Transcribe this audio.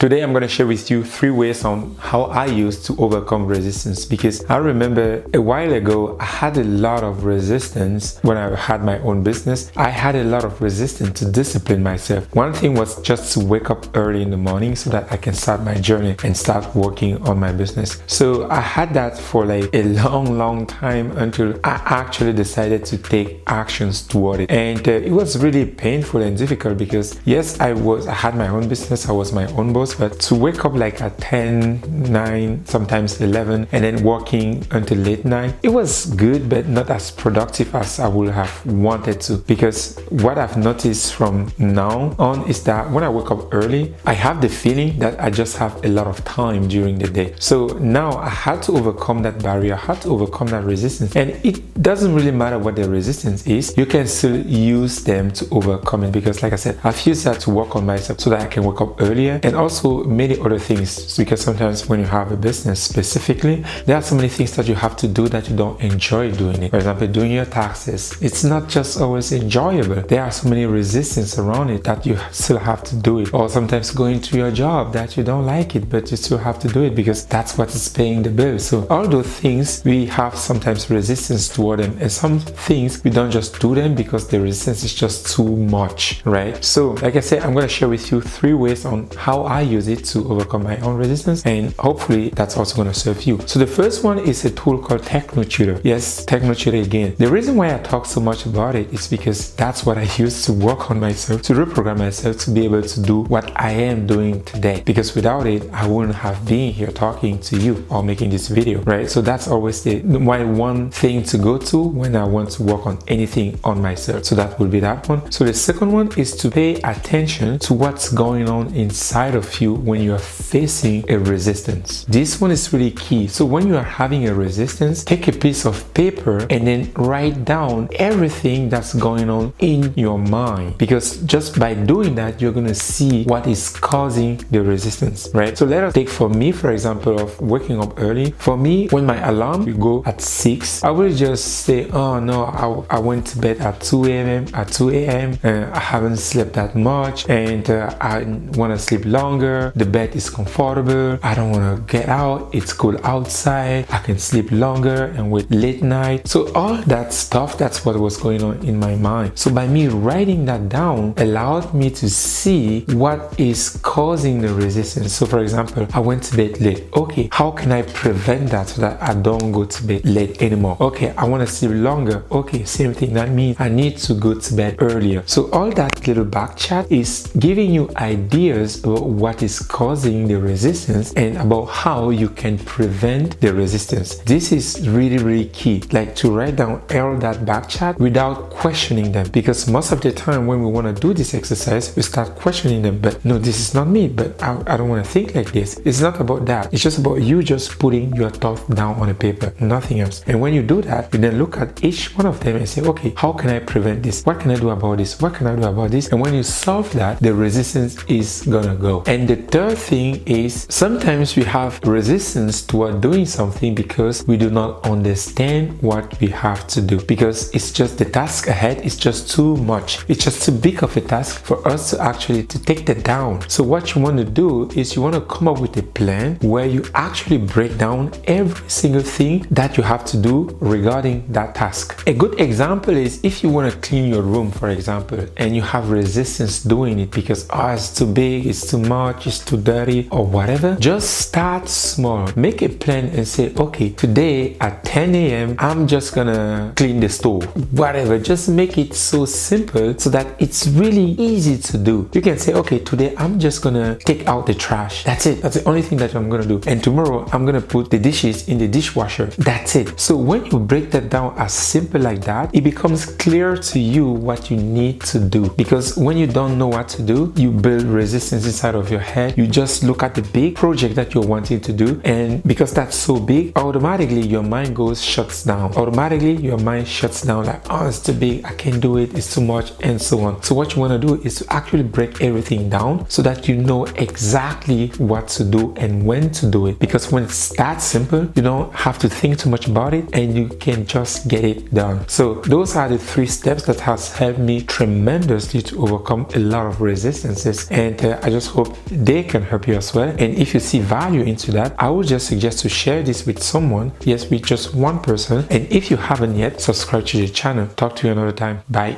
Today I'm going to share with you 3 ways on how I used to overcome resistance, because I remember a while ago I had a lot of resistance when I had my own business. I had a lot of resistance to discipline myself. One thing was just to wake up early in the morning so that I can start my journey and start working on my business. So I had that for like a long time until I actually decided to take actions toward it. And it was really painful and difficult because yes, I had my own business, I was my own boss, but to wake up like at 10, 9, sometimes 11 and then working until late night, it was good but not as productive as I would have wanted to. Because what I've noticed from now on is that when I wake up early, I have the feeling that I just have a lot of time during the day. So now I had to overcome that barrier, I had to overcome that resistance, and it doesn't really matter what the resistance is, you can still use them to overcome it. Because like I said, I've used that to work on myself so that I can wake up earlier, and also many other things, because sometimes when you have a business specifically, there are so many things that you have to do that you don't enjoy doing it. For example, doing your taxes, it's not just always enjoyable. There are so many resistance around it that you still have to do it. Or sometimes going to your job that you don't like it, but you still have to do it because that's what is paying the bills. So all those things, we have sometimes resistance toward them, and some things we don't just do them because the resistance is just too much, right? So like I said, I'm going to share with you 3 ways on how I use it to overcome my own resistance, and hopefully that's also going to serve you. So the first one is a tool called TechnoTutor. Yes, TechnoTutor again. The reason why I talk so much about it is because that's what I used to work on myself, to reprogram myself to be able to do what I am doing today. Because without it, I wouldn't have been here talking to you or making this video, right? So that's always my one thing to go to when I want to work on anything on myself. So that will be that one. So the second one is to pay attention to what's going on inside of you when you are facing a resistance. This one is really key. So when you are having a resistance, take a piece of paper and then write down everything that's going on in your mind, because just by doing that, you're going to see what is causing the resistance, right? So let us take, for me, for example, of waking up early. For me, when my alarm will go at 6, I will just say, oh no, I went to bed at 2 a.m. I haven't slept that much, and I want to sleep longer. The bed is comfortable, I don't want to get out, it's cold outside, I can sleep longer and wait late night. So all that stuff, that's what was going on in my mind. So by me writing that down allowed me to see what is causing the resistance. So for example, I went to bed late. Okay, how can I prevent that so that I don't go to bed late anymore? Okay, I want to sleep longer. Okay, same thing, that means I need to go to bed earlier. So all that little back chat is giving you ideas about what is causing the resistance and about how you can prevent the resistance. This is really key, like to write down all that back chat without questioning them, because most of the time when we want to do this exercise, we start questioning them. But no, this is not me, but I don't want to think like this. It's not about that. It's just about you just putting your thoughts down on a paper, nothing else. And when you do that, you then look at each one of them and say, okay, how can I prevent this? What can I do about this? What can I do about this? And when you solve that, the resistance is gonna go. And the third thing is, sometimes we have resistance toward doing something because we do not understand what we have to do, because it's just the task ahead is just too much. It's just too big of a task for us to actually take that down. So what you want to do is you want to come up with a plan where you actually break down every single thing that you have to do regarding that task. A good example is if you want to clean your room, for example, and you have resistance doing it because it's too big, it's too much, it's too dirty, or whatever. Just start small. Make a plan and say, okay, today at 10 a.m. I'm just gonna clean the stove. Whatever. Just make it so simple so that it's really easy to do. You can say, okay, today I'm just gonna take out the trash. That's it. That's the only thing that I'm gonna do. And tomorrow I'm gonna put the dishes in the dishwasher. That's it. So when you break that down as simple like that, it becomes clear to you what you need to do. Because when you don't know what to do, you build resistance inside of your head. You just look at the big project that you're wanting to do, and because that's so big, automatically your mind shuts down. Automatically your mind shuts down, like, oh, it's too big, I can't do it, it's too much, and so on. So what you want to do is to actually break everything down so that you know exactly what to do and when to do it. Because when it's that simple, you don't have to think too much about it and you can just get it done. So those are the 3 steps that has helped me tremendously to overcome a lot of resistances, and I just hope they can help you as well. And if you see value into that, I would just suggest to share this with someone, yes, with just one person. And if you haven't yet, subscribe to the channel. Talk to you another time. Bye.